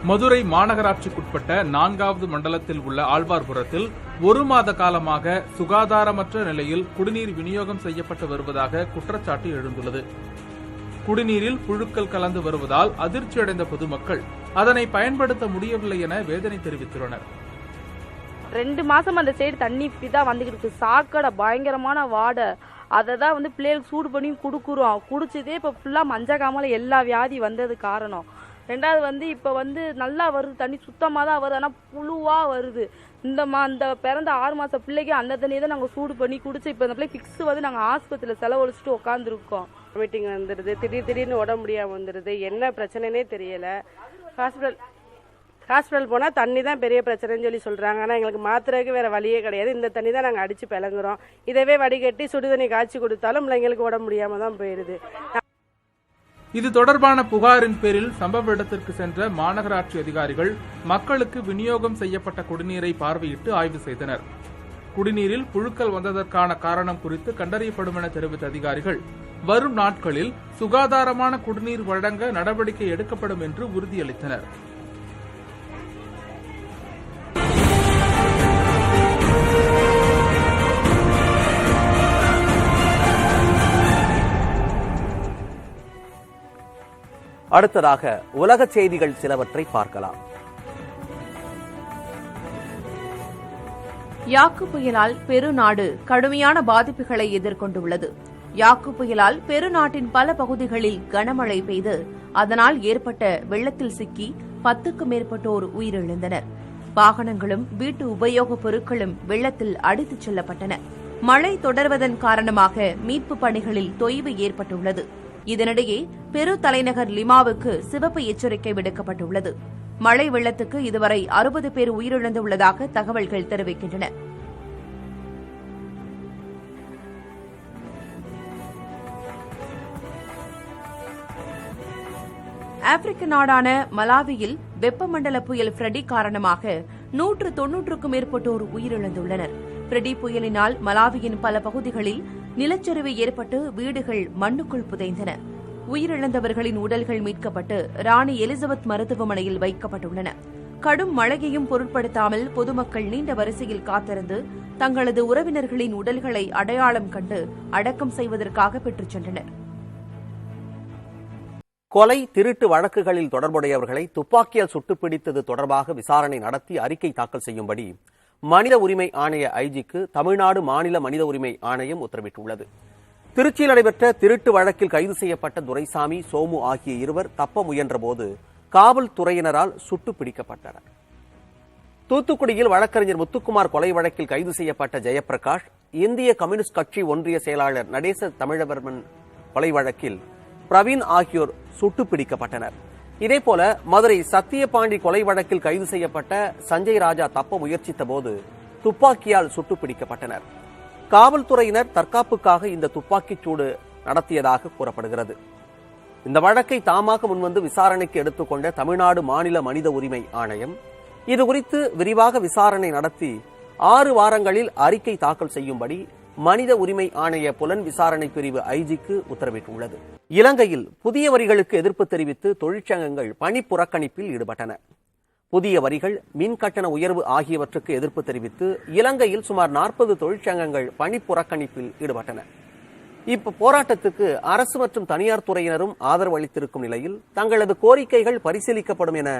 மதுரை மாநகராட்சிக்குட்பட்ட 4வது மண்டலத்தில் உள்ள ஆழ்வார்புரத்தில் 1 மாத காலமாக சுகாதாரமற்ற நிலையில் குடிநீர் விநியோகம் செய்யப்பட்டு வருவதாக குற்றச்சாட்டு எழுந்துள்ளது. குடிநீரில் புழுக்கள் கலந்து வருவதால் அதிர்ச்சியடைந்த பொதுமக்கள் அதனை பயன்படுத்த முடியவில்லை என வேதனை தெரிவித்துள்ளனர். 2 மாசம் அந்த சைடு தண்ணி இப்படிதான் வந்துகிட்டு இருக்கு. சாக்கடை பயங்கரமான வாடை. அதை தான் பிள்ளைகளுக்கு சூடு பண்ணி குடுக்குறோம். குடிச்சதே இப்போ ஃபுல்லாக மஞ்சக்காமல எல்லா வியாதி வந்தது காரணம். 2வது இப்போ நல்லா வருது, தண்ணி சுத்தமாக தான் வருது, ஆனால் புழுவாக வருது. இந்த பிறந்த 6 மாத பிள்ளைக்கு அந்த தண்ணியை தான் நாங்கள் சூடு பண்ணி குடிச்சு இப்போ இந்த பிள்ளை ஃபிக்ஸ் நாங்கள் ஆஸ்பத்திரியில் செலவழிச்சிட்டு உட்காந்துருக்கோம். மீட்டிங் வந்துடுது, திடீர்னு உடம்பு முடியாமல் வந்துடுது. என்ன பிரச்சனைனே தெரியலை. ஹாஸ்பிட்டல் போனால் தண்ணி தான் பெரிய பிரச்சனைன்னு சொல்லி சொல்கிறாங்க. ஆனால் எங்களுக்கு மாத்திரைக்கு வேறு வழியே கிடையாது. இந்த தண்ணி தான் நாங்கள் அடித்து பிளங்குறோம். இதவே வடிகட்டி சுடு தண்ணி காய்ச்சி கொடுத்தாலும் எங்களுக்கு உடம்பு முடியாமல் தான் போயிடுது. இது தொடர்பான புகாரின் பேரில் சம்பவ இடத்திற்கு சென்ற மாநகராட்சி அதிகாரிகள் மக்களுக்கு விநியோகம் செய்யப்பட்ட குடிநீரை பார்வையிட்டு ஆய்வு செய்தனர். குடிநீரில் புழுக்கள் வந்ததற்கான காரணம் குறித்து கண்டறியப்படும் என தெரிவித்த அதிகாரிகள் வரும் நாட்களில் சுகாதாரமான குடிநீர் வழங்க நடவடிக்கை எடுக்கப்படும் என்று உறுதியளித்தனர். அடுத்ததாக உலக செய்திகள் சிலவற்றை பார்க்கலாம். யாக்கு புயலால் பெருநாடு கடுமையான பாதிப்புகளை எதிர்கொண்டுள்ளது. யாக்கு புயலால் பெருநாட்டின் பல பகுதிகளில் கனமழை பெய்து அதனால் ஏற்பட்ட வெள்ளத்தில் சிக்கி 10க்கும் மேற்பட்டோர் உயிரிழந்தனர். வாகனங்களும் வீட்டு உபயோகப் பொருட்களும் வெள்ளத்தில் அடித்துச் செல்லப்பட்டன. மழை தொடர்வதன் காரணமாக மீட்புப் பணிகளில் தொய்வு ஏற்பட்டுள்ளது. இதனிடையே பெரு தலைநகர் லிமாவுக்கு சிவப்பு எச்சரிக்கை விடுக்கப்பட்டுள்ளது. மழை வெள்ளத்துக்கு இதுவரை 60 பேர் உயிரிழந்துள்ளதாக தகவல்கள் தெரிவிக்கின்றன. ஆப்பிரிக்க நாடான மலாவியில் வெப்பமண்டல புயல் ஃப்ரெடி காரணமாக 190க்கும் மேற்பட்டோர் உயிரிழந்துள்ளனர். ஃப்ரெடி புயலினால் மலாவியின் பல பகுதிகளில் நிலச்சரிவு ஏற்பட்டு வீடுகள் மண்ணுக்குள் புதைந்தன. உயிரிழந்தவர்களின் உடல்கள் மீட்கப்பட்டு ராணி எலிசபெத் மருத்துவமனையில் வைக்கப்பட்டுள்ளன. கடும் மழையையும் பொருட்படுத்தாமல் பொதுமக்கள் நீண்ட வரிசையில் காத்திருந்து தங்களது உறவினர்களின் உடல்களை அடையாளம் கண்டு அடக்கம் செய்வதற்காக பெற்றுச் சென்றனர். கொலை, திருட்டு வழக்குகளில் தொடர்புடையவர்களை துப்பாக்கியால் சுட்டுப்பிடித்தது தொடர்பாக விசாரணை நடத்தி அறிக்கை தாக்கல் செய்யும்படி மனித உரிமை ஆணைய ஐஜிக்கு தமிழ்நாடு மாநில மனித உரிமை ஆணையம் உத்தரவிட்டுள்ளது. திருச்சியில் நடைபெற்ற திருட்டு வழக்கில் கைது செய்யப்பட்ட துரைசாமி, சோமு ஆகிய இருவர் தப்ப முயன்றபோது காவல்துறையினரால் சுட்டுப் பிடிக்கப்பட்டனர். தூத்துக்குடியில் வழக்கறிஞர் முத்துக்குமார் கொலை வழக்கில் கைது செய்யப்பட்ட ஜெயபிரகாஷ், இந்திய கம்யூனிஸ்ட் கட்சி ஒன்றிய செயலாளர் நடேச தமிழவர்மன் கொலை வழக்கில் பிரவீன் ஆகியோர் சுட்டுப் பிடிக்கப்பட்டனர். இதேபோல மதுரை சத்தியபாண்டி கொலை வழக்கில் கைது செய்யப்பட்ட சஞ்சய் ராஜா தப்ப முயற்சித்த போது துப்பாக்கியால் சுட்டுப் பிடிக்கப்பட்டனர். காவல்துறையினர் தற்காப்புக்காக இந்த துப்பாக்கிச் சூடு நடத்தியதாக கூறப்படுகிறது. இந்த வழக்கை தாமாக முன்வந்து விசாரணைக்கு எடுத்துக்கொண்ட தமிழ்நாடு மாநில மனித உரிமை ஆணையம் இதுகுறித்து விரிவாக விசாரணை நடத்தி 6 வாரங்களில் அறிக்கை தாக்கல் செய்யும்படி மனித உரிமை ஆணைய புலன் விசாரணை பிரிவு ஐஜிக்கு உத்தரவிட்டுள்ளது. இலங்கையில் புதிய வரிகளுக்கு எதிர்ப்பு தெரிவித்து தொழிற்சங்கங்கள் பணி புறக்கணிப்பில் ஈடுபட்டன. புதிய வரிகள், மின் கட்டண உயர்வு ஆகியவற்றுக்கு எதிர்ப்பு தெரிவித்து இலங்கையில் சுமார் 40 தொழிற்சங்கங்கள் பணி புறக்கணிப்பில் ஈடுபட்டன. போராட்டத்துக்கு அரசு மற்றும் தனியார் துறையினரும் ஆதரவு அளித்திருக்கும் நிலையில் தங்களது கோரிக்கைகள் பரிசீலிக்கப்படும் என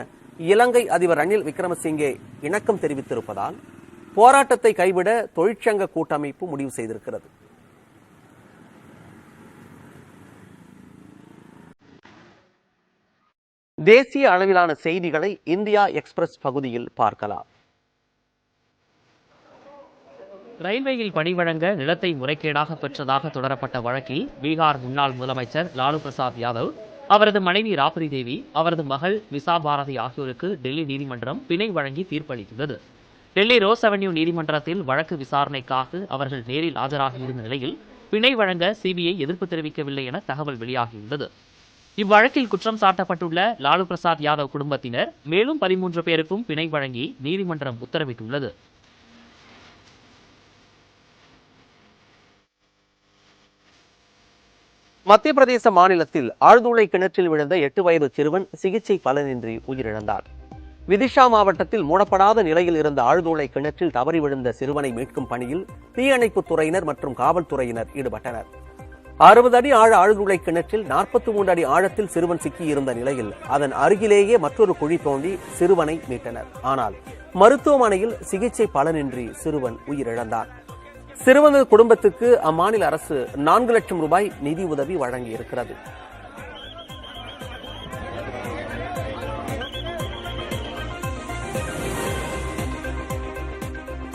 இலங்கை அதிபர் ரணில் விக்ரமசிங்கே இணக்கம் தெரிவித்திருப்பதால் போராட்டத்தை கைவிட தொழிற்சங்க கூட்டமைப்பு முடிவு செய்திருக்கிறது. தேசிய அளவிலான செய்திகளை இந்தியா எக்ஸ்பிரஸ் பகுதியில் பார்க்கலாம். ரயில்வேயில் பணி வழங்க நிலத்தை முறைகேடாக பெற்றதாக தொடரப்பட்ட வழக்கில் பீகார் முன்னாள் முதலமைச்சர் லாலு பிரசாத் யாதவ், அவரது மனைவி ராப்ரி தேவி, அவரது மகள் விசா பாரதி ஆகியோருக்கு டெல்லி நீதிமன்றம் பிணை வழங்கி தீர்ப்பளித்துள்ளது. டெல்லி ரோஸ் அவென்யூ நீதிமன்றத்தில் வழக்கு விசாரணைக்காக அவர்கள் நேரில் ஆஜராகியிருந்த நிலையில் பிணை வழங்க சிபிஐ எதிர்ப்பு தெரிவிக்கவில்லை என தகவல் வெளியாகியுள்ளது. இவ்வழக்கில் குற்றம் சாட்டப்பட்டுள்ள லாலு பிரசாத் யாதவ் குடும்பத்தினர் மேலும் 13 பேருக்கும் பிணை வழங்கி நீதிமன்றம் உத்தரவிட்டுள்ளது. மத்திய பிரதேச மாநிலத்தில் ஆழ்துளை கிணற்றில் விழுந்த 8 வயது சிறுவன் சிகிச்சை பலனின்றி உயிரிழந்தார். விதிஷா மாவட்டத்தில் மூடப்படாத நிலையில் இருந்த ஆழ்துளை கிணற்றில் தவறி விழுந்த சிறுவனை மீட்கும் பணியில் தீயணைப்புத் துறையினர் மற்றும் காவல்துறையினர் ஈடுபட்டனர். 60 அடி ஆழ ஆழ்துளை கிணற்றில் 43 அடி ஆழத்தில் சிறுவன் சிக்கியிருந்த நிலையில் அதன் அருகிலேயே மற்றொரு குழி தோண்டி சிறுவனை மீட்டனர். ஆனால் மருத்துவமனையில் சிகிச்சை பலனின்றி சிறுவன் உயிரிழந்தார். சிறுவனது குடும்பத்துக்கு அம்மாநில அரசு 4 லட்சம் ரூபாய் நிதி உதவி வழங்கியிருக்கிறது.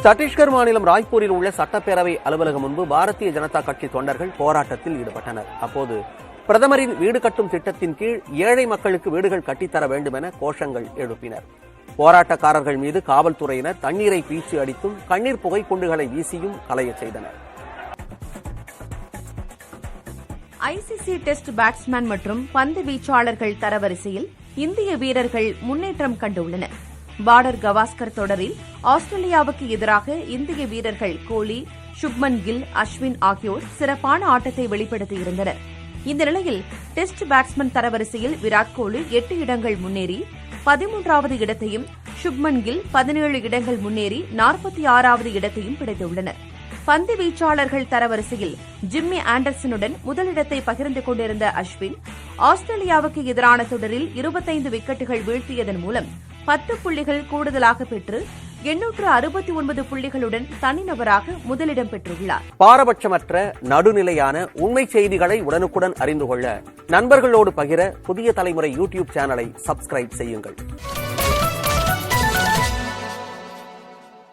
சத்தீஸ்கர் மாநிலம் ராய்ப்பூரில் உள்ள சட்டப்பேரவை அலுவலகம் முன்பு பாரதிய ஜனதா கட்சி தொண்டர்கள் போராட்டத்தில் ஈடுபட்டனர். அப்போது பிரதமரின் வீடு கட்டும் திட்டத்தின் கீழ் ஏழை மக்களுக்கு வீடுகள் கட்டித்தர வேண்டும் என கோஷங்கள் எழுப்பினர். போராட்டக்காரர்கள் மீது காவல்துறையினர் தண்ணீரை பீச்சி அடித்தும் கண்ணீர் புகை குண்டுகளை வீசியும் கலையச் செய்தனர். ஐசிசி டெஸ்ட் பேட்ஸ்மேன் மற்றும் பந்து வீச்சாளர்கள் தரவரிசையில் இந்திய வீரர்கள் முன்னேற்றம் கண்டுள்ளனர். பார்டர் கவாஸ்கர் தொடரில் ஆஸ்திரேலியாவுக்கு எதிராக இந்திய வீரர்கள் கோலி, சுப்மன் கில், அஸ்வின் ஆகியோர் சிறப்பான ஆட்டத்தை வெளிப்படுத்தியிருந்தனர். இந்த நிலையில் டெஸ்ட் பேட்ஸ்மேன் தரவரிசையில் விராட் கோலி 8 இடங்கள் முன்னேறி 13வது இடத்தையும், சுப்மன் கில் 17 இடங்கள் முன்னேறி 46வது இடத்தையும் பிடித்துள்ளனர். பந்து வீச்சாளர்கள் தரவரிசையில் ஜிம்மி ஆண்டர்சனுடன் முதலிடத்தை பகிர்ந்து கொண்டிருந்த அஸ்வின் ஆஸ்திரேலியாவுக்கு எதிரான தொடரில் 25 விக்கெட்டுகள் வீழ்த்தியதன் மூலம் 10 புள்ளிகள் கூடுதலாக பெற்று 869 புள்ளிகளுடன் தனிநபராக முதலிடம் பெற்றுள்ளார். பாரபட்சமற்ற நடுநிலையான உண்மை செய்திகளை உடனுக்குடன் அறிந்து கொள்ள நண்பர்களோடு பகிர புதிய தலைமுறை யூடியூப் சேனலை சப்ஸ்கிரைப் செய்யுங்கள்.